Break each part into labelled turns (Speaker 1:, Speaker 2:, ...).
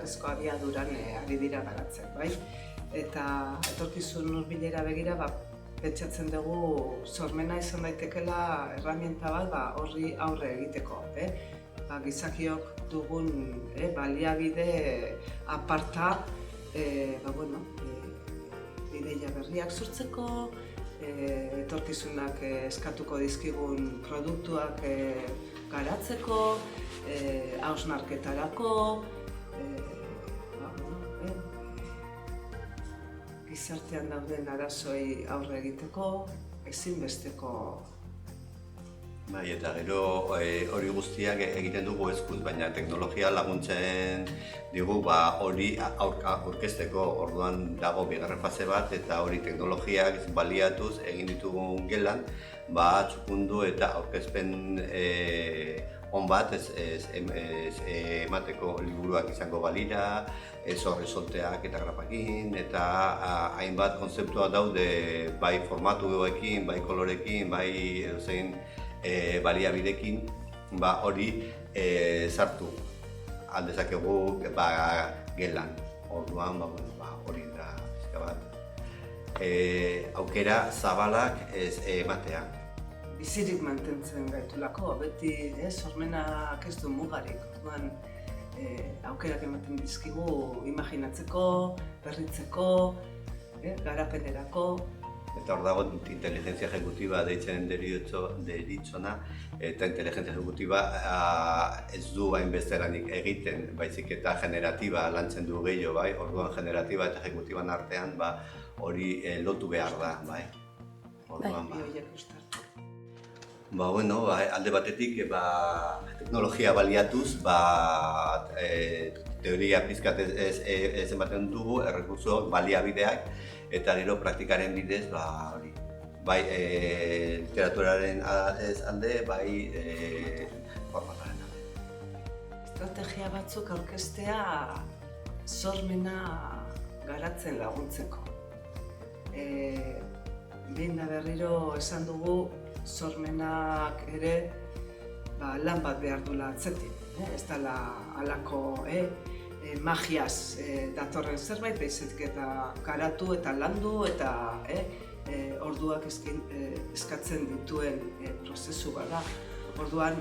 Speaker 1: kalitatezko abiaduran ari dira garatzen, bai? Eta etorkizun hurbilera begira, pentsatzen dugu sormena izan daitekeela herramienta bat horri aurre egiteko. Gizakiok dugun baliabide aparta ideia berriak sortzeko, etorkizunak eskatuko dizkigun produktuak garatzeko, hausnarketarako, gizartean dauden arazoi aurre egiteko, ezinbesteko.
Speaker 2: Bai, eta gero hori guztiak egiten dugu eskuz, baina teknologia laguntzen digu hori aurkezteko. Orduan dago bigarren fase bat, eta hori teknologiak baliatuz egin ditugun gelan, txukundu eta aurkezpen on bat emateko liburuak izango balira, horizonteak eta grapakin, eta hainbat kontzeptua daude bai formatuekin, bai kolorekin, bai edozein baliabidekin, hori sartu aldezakegu gelan. Orduan, hori da pixka bat. Aukera zabalak ematea.
Speaker 1: Bizirik mantentzen gaitulako, beti sormenak ez du mugarik. Orduan, aukerak ematen dizkigu imaginatzeko, berritzeko, garapenerako.
Speaker 2: Eta hor dago inteligentzia ejecutiba deitzen deritzona, eta inteligentzia ejecutiba ez du hainbeste lanik egiten, baizik eta generatiba lantzen du gehiago, bai? Orduan generatiba eta ejecutiban artean hori lotu behar da, bai? Orduan, alde batetik teknologia baliatuz, teoria pizkat ez ematen dugu, errekurtso baliabideak, eta gero praktikaren bidez, bai literaturaren alde, bai formataren alde.
Speaker 1: Estrategia batzuk aurkeztea sormena garatzen laguntzeko. Behin da berriro esan dugu, sormenak ere lan bat behar duela atzetik. Ez dela halako magiaz datorren zerbait, baizik eta garatu eta landu eta orduak eskatzen dituen prozesu bat da. Orduan,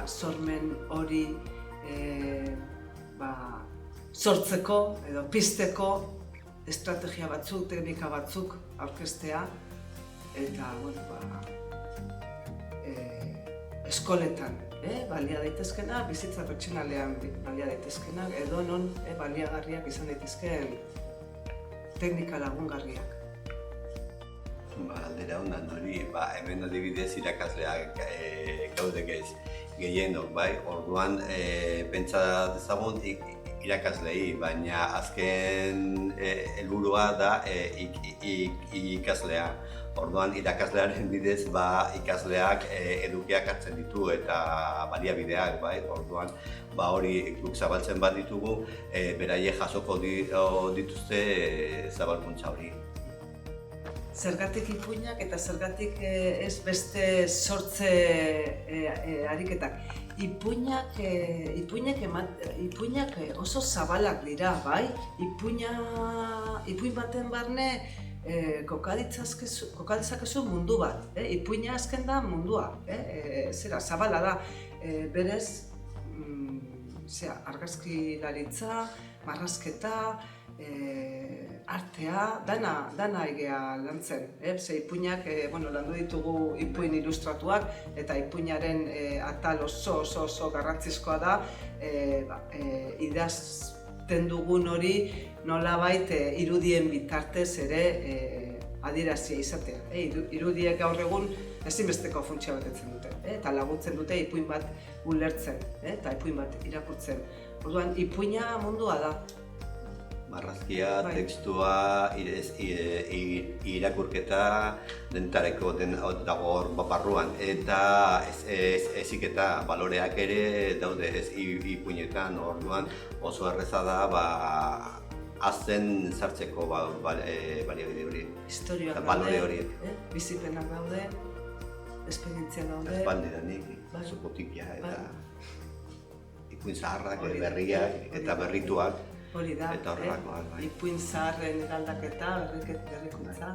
Speaker 1: sormen hori sortzeko edo pizteko estrategia batzuk, teknika batzuk aurkeztea eta eskoletan balia daitezkena, bizitza pertsonalean balia daitezkenak, edo non baliagarriak izan daitezkeen teknika lagungarriak.
Speaker 2: Aldera honan hori, hemen adibidez irakasleak gaude gehienok, bai? Orduan, pentsa dezagun irakaslei, baina azken helburua da ikaslea. Orduan, irakaslearen bidez ikasleak edukiak hartzen ditu eta baliabideak, bai? Orduan, hori guk zabaltzen bat ditugu, beraiek jasoko dituzte zabalkuntza hori.
Speaker 1: Zergatik ipuinak eta zergatik ez beste sortze ariketak. Ipuinak oso zabalak dira, bai? Ipuin baten barne koka ditzakezu mundu bat. Ipuina azken da mundua, zabala da. Berez, argazkilaritza, marrazketa, artea, dana egea lantzen. Ipuinak, landu ditugu ipuin ilustratuak, eta ipuinaren atal oso garrantzizkoa da, idazten dugun hori nolabait irudien bitartez ere adierazia izatea. Irudiek gaur egun ezinbesteko funtzioa betetzen dute, eta laguntzen dute ipuin bat ulertzen, eta ipuin bat irakurtzen. Orduan, ipuina mundua da.
Speaker 2: Marrazkia, tekstua, irakurketa dentareko dago hor barruan, eta heziketa baloreak ere daude ipuinetan. Orduan oso erreza da azten sartzeko baliabide hori.
Speaker 1: Historioak daude, bizipenak daude, esperientzia daude.
Speaker 2: Espaldidanik, zupotikia eta ipuin zaharrak, berriak eta berrituak.
Speaker 1: Hori da,
Speaker 2: eta horrelakoak, bai.
Speaker 1: ipuin zaharren eraldaketa, berrikuntza.